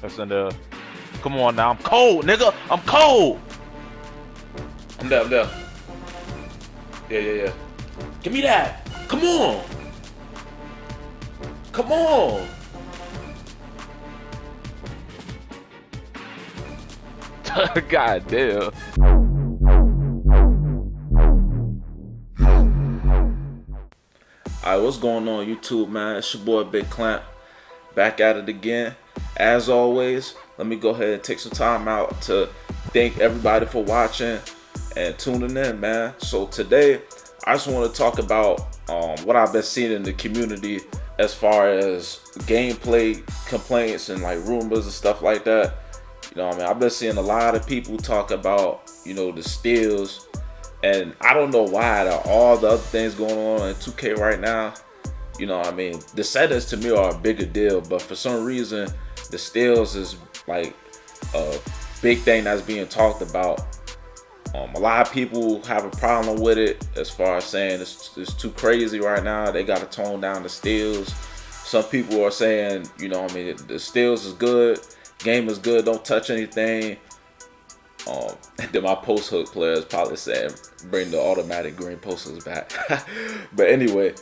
That's in there. Come on now. I'm cold, nigga. I'm cold. I'm there. I'm there. Yeah. Give me that. Come on. Come on. God damn. Alright, what's going on YouTube, man? It's your boy Big Clamp, back at it again. As always, let me go ahead and take some time out to thank everybody for watching and tuning in, man. So today, I just want to talk about what I've been seeing in the community as far as gameplay complaints and like rumors and stuff like that. You know what I mean? I've been seeing a lot of people talk about, you know, the steals. And I don't know why all the other things going on in 2K right now. You know what I mean? The settings to me are a bigger deal. But for some reason, the steals is like a big thing that's being talked about. A lot of people have a problem with it as far as saying it's too crazy right now. They got to tone down the steals. Some people are saying, you know what I mean, the steals is good. Game is good. Don't touch anything. Then my post hook players probably saying bring the automatic green posters back. But anyway,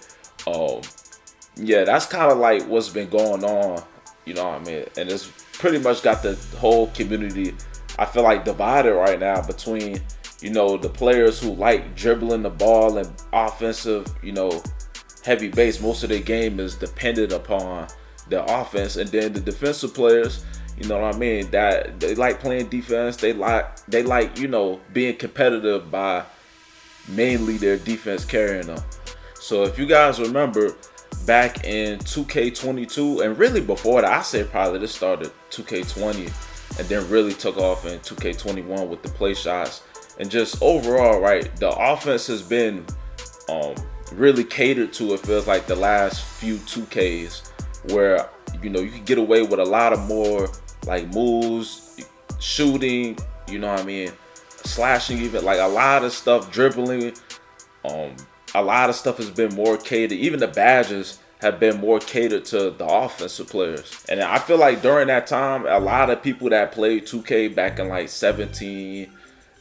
yeah, that's kind of like what's been going on, you know what I mean? And it's pretty much got the whole community, I feel like, divided right now between, you know, the players who like dribbling the ball and offensive, you know, heavy base. Most of their game is dependent upon the offense, and then the defensive players, you know what I mean, that they like playing defense. They like, you know, being competitive by mainly their defense carrying them. So if you guys remember back in 2K22, and really before that, I say probably this started 2K20 and then really took off in 2K21 with the play shots. And just overall, right, the offense has been really catered to, it feels like, the last few 2Ks, where, you know, you can get away with a lot of more like moves, shooting, you know what I mean, slashing, even like a lot of stuff, dribbling. A lot of stuff has been more catered. Even the badges have been more catered to the offensive players. And I feel like during that time, a lot of people that played 2K back in like 17,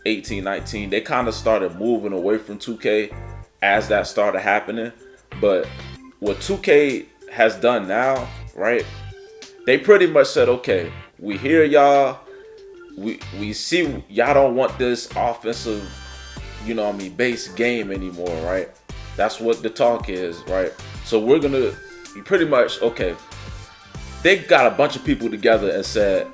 18, 19, they kind of started moving away from 2K as that started happening. But what 2K has done now, right, they pretty much said, okay, we hear y'all, we see y'all don't want this offensive, you know what I mean, base game anymore, right? That's what the talk is, right? So we're gonna pretty much, okay, they got a bunch of people together and said,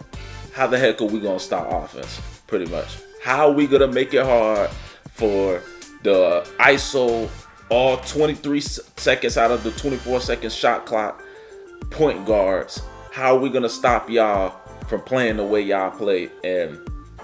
how the heck are we gonna stop offense? Pretty much, how are we gonna make it hard for the ISO, all 23 seconds out of the 24-second shot clock point guards? How are we gonna stop y'all from playing the way y'all play and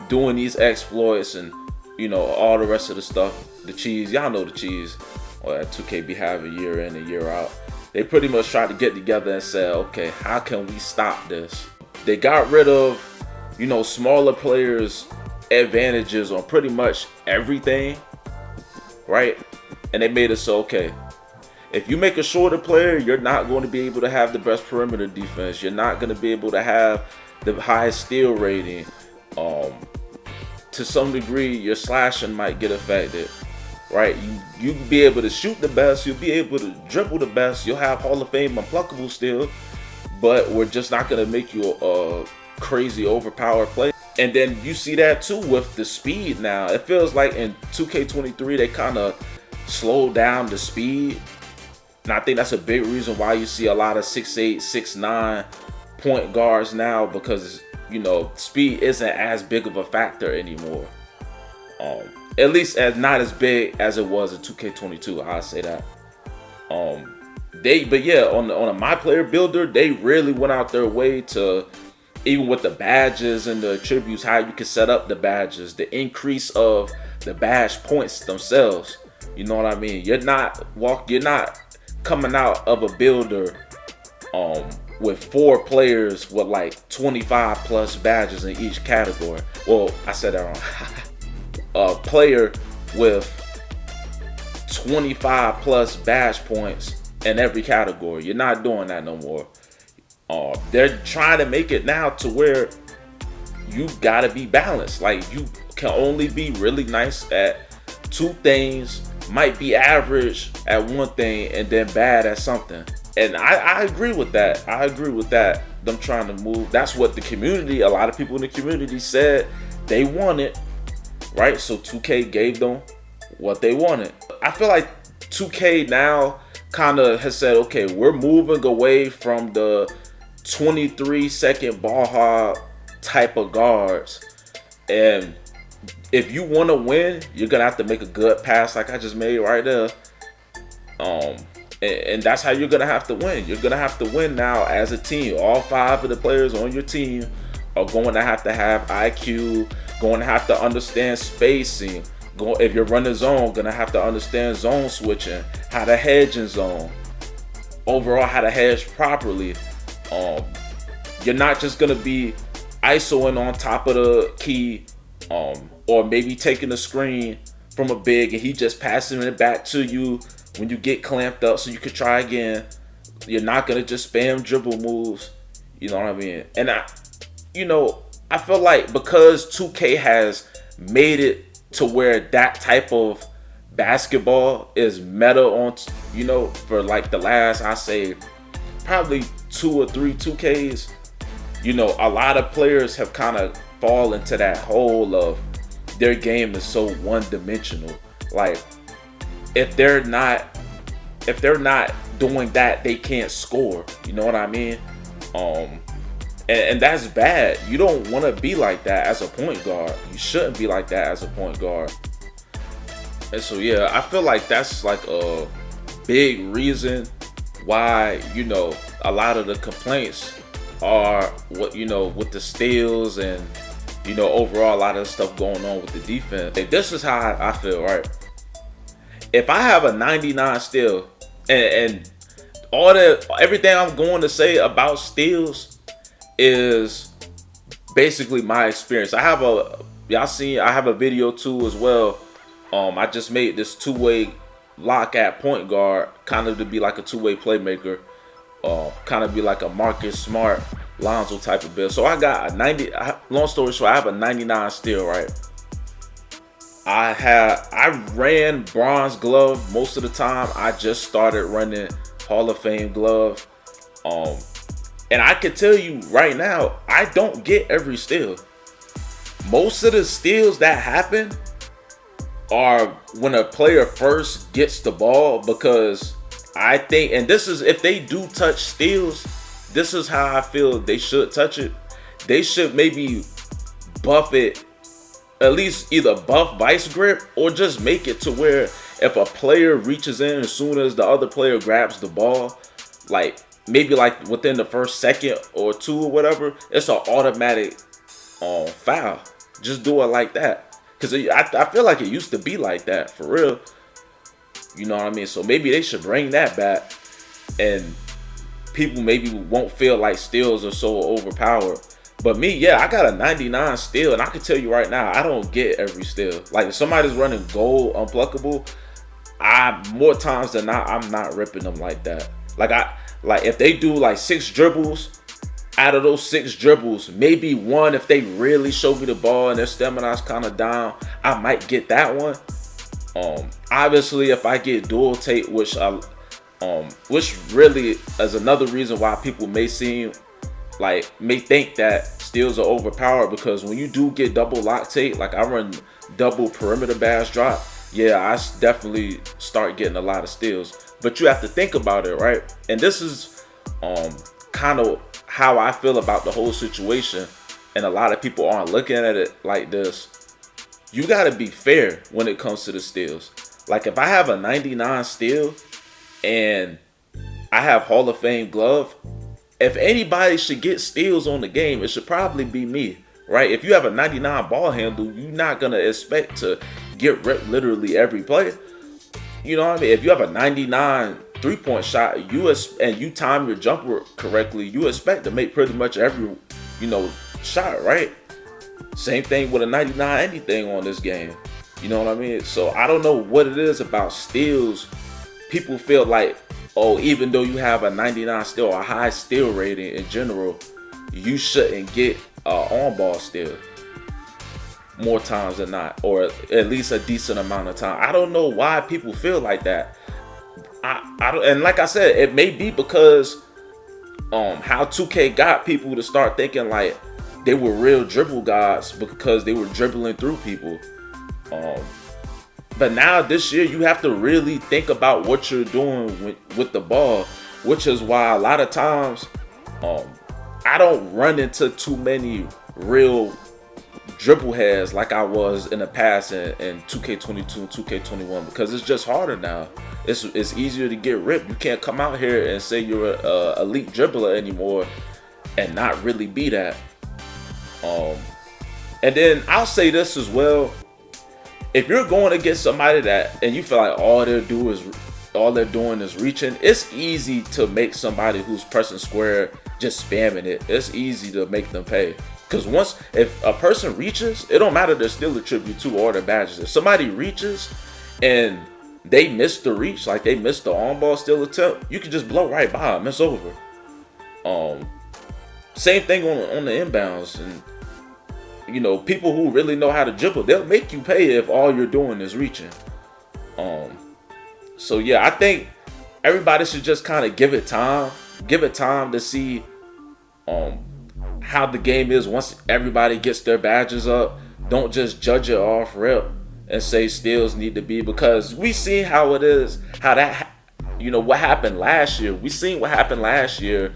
doing these exploits and, you know, all the rest of the stuff, the cheese, y'all know the cheese, or that 2K be having year in and year out. They pretty much tried to get together and say, okay, how can we stop this? They got rid of, you know, smaller players' advantages on pretty much everything, right? And they made it so, okay, if you make a shorter player, you're not going to be able to have the best perimeter defense. You're not going to be able to have the highest steal rating. To some degree, your slashing might get affected, right? You can be able to shoot the best. You'll be able to dribble the best. You'll have Hall of Fame unpluckable still, but we're just not going to make you a crazy overpowered player. And then you see that too with the speed now. It feels like in 2K23, they kind of slowed down the speed. And I think that's a big reason why you see a lot of 6'8", 6'9" point guards now, because, you know, speed isn't as big of a factor anymore. At least not as big as it was in 2K22, I'll say that. But yeah, on a My Player Builder, they really went out their way to, even with the badges and the attributes, how you can set up the badges, the increase of the badge points themselves. You know what I mean? You're not coming out of a builder with 4 players with like 25 plus badges in each category. Well, I said that wrong. A player with 25 plus badge points in every category. You're not doing that no more. They're trying to make it now to where you gotta be balanced. Like, you can only be really nice at two things, might be average at one thing, and then bad at something. And I agree with that. I agree with that. Them trying to move. That's what the community, a lot of people in the community said they wanted, right? So 2K gave them what they wanted. I feel like 2K now kind of has said, okay, we're moving away from the 23-second ball hog type of guards. And if you want to win, you're going to have to make a good pass like I just made right there. And that's how you're going to have to win. You're going to have to win now as a team. All 5 of the players on your team are going to have IQ, going to have to understand spacing. If you're running zone, going to have to understand zone switching, how to hedge in zone. Overall, how to hedge properly. You're not just going to be isoing on top of the key, or maybe taking a screen from a big and he just passing it back to you when you get clamped up so you could try again. You're not gonna just spam dribble moves, you know what I mean? And I feel like because 2K has made it to where that type of basketball is meta on, for like the last, I say probably 2 or 3 2Ks, a lot of players have kind of fall into that hole of their game is so one-dimensional. Like, if they're not doing that, they can't score. You know what I mean? And that's bad. You don't want to be like that as a point guard. You shouldn't be like that as a point guard. And so yeah, I feel like that's like a big reason why, a lot of the complaints are with the steals and overall a lot of stuff going on with the defense. This is how I feel, right? If I have a 99 steal and everything I'm going to say about steals is basically my experience. I have a video too as well. I just made this 2-way lock at point guard, kind of to be like a 2-way playmaker, kind of be like a Marcus Smart, Lonzo type of build. So I got a 90. Long story short, I have a 99 steal, right? I ran bronze glove most of the time. I just started running Hall of Fame glove. And I can tell you right now, I don't get every steal. Most of the steals that happen are when a player first gets the ball, because I think, and this is if they do touch steals, this is how I feel they should touch it. They should maybe buff it, at least either buff vice grip or just make it to where if a player reaches in as soon as the other player grabs the ball, like maybe like within the first second or two or whatever, it's an automatic foul. Just do it like that. Because I feel like it used to be like that, for real. You know what I mean? So maybe they should bring that back, and people maybe won't feel like steals are so overpowered. But me, yeah, I got a 99 steal, and I can tell you right now, I don't get every steal. Like, if somebody's running gold unpluckable, more times than not, I'm not ripping them like that. Like if they do like 6 dribbles, out of those 6 dribbles, maybe one, if they really show me the ball and their stamina's kind of down, I might get that one. Obviously, if I get dual tape, which really is another reason why people may think that steals are overpowered, because when you do get double lock tape, like I run double perimeter bass drop, yeah, I definitely start getting a lot of steals. But you have to think about it, right? And this is kind of how I feel about the whole situation, and a lot of people aren't looking at it like this. You got to be fair when it comes to the steals. Like, if I have a 99 steal and I have Hall of Fame glove, if anybody should get steals on the game, it should probably be me, right? If you have a 99 ball handle, you're not going to expect to get ripped literally every play. You know what I mean? If you have a 99 3-point shot, and you time your jumper correctly, you expect to make pretty much every, shot, right? Same thing with a 99 anything on this game. You know what I mean? So I don't know what it is about steals. People feel like, oh, even though you have a 99 steal or a high steal rating in general, you shouldn't get on ball steal more times than not, or at least a decent amount of time. I don't know why people feel like that. I don't, and like I said, it may be because how 2K got people to start thinking like they were real dribble gods because they were dribbling through people. But now this year you have to really think about what you're doing with the ball, which is why a lot of times I don't run into too many real dribble heads like I was in the past in 2K22 and 2K21, because it's just harder now. It's easier to get ripped. You can't come out here and say you're a elite dribbler anymore and not really be that. And then I'll say this as well. If you're going against somebody that and you feel like all they're doing is reaching, it's easy to make somebody who's pressing square just spamming it. It's easy to make them pay. Because if a person reaches, it don't matter their steal attribute to or their badges. If somebody reaches and they miss the reach, like they missed the on-ball steal attempt, you can just blow right by them. It's over. Same thing on the inbounds. And you know, people who really know how to dribble, they'll make you pay if all you're doing is reaching. So yeah, I think everybody should just kind of give it time to see how the game is once everybody gets their badges up. Don't just judge it off rip and say steals need to be, because we see how it is, how that, you know, what happened last year. We seen what happened last year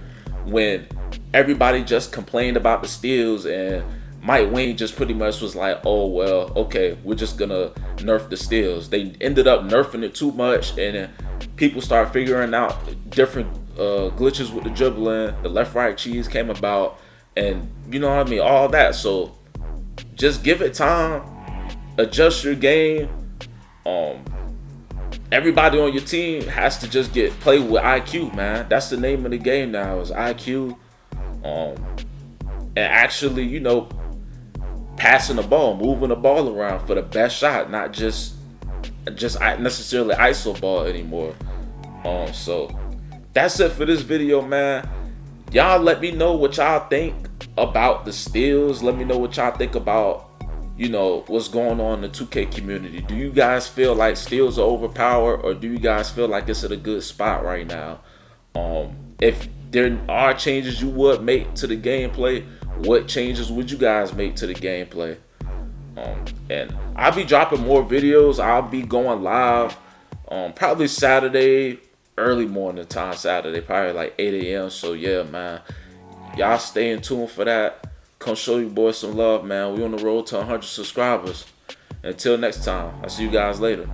when everybody just complained about the steals and Mike Wayne just pretty much was like, oh, well, okay, we're just gonna nerf the steals. They ended up nerfing it too much, and then people start figuring out different glitches with the dribbling. The left-right cheese came about, and you know what I mean, all that. So just give it time, adjust your game. Everybody on your team has to just play with IQ, man. That's the name of the game now, is IQ. And actually, you know, passing the ball, moving the ball around for the best shot, not just necessarily ISO ball anymore. So that's it for this video, man. Y'all let me know what y'all think about the steals. Let me know what y'all think about, you know, what's going on in the 2K community. Do you guys feel like steals are overpowered, or do you guys feel like it's at a good spot right now? If there are changes you would make to the gameplay, what changes would you guys make to the gameplay? And I'll be dropping more videos. I'll be going live probably Saturday, early morning time Saturday, probably like 8 a.m. So yeah, man, y'all stay in tune for that. Come show you boys some love, man. We on the road to 100 subscribers. Until next time, I'll see you guys later.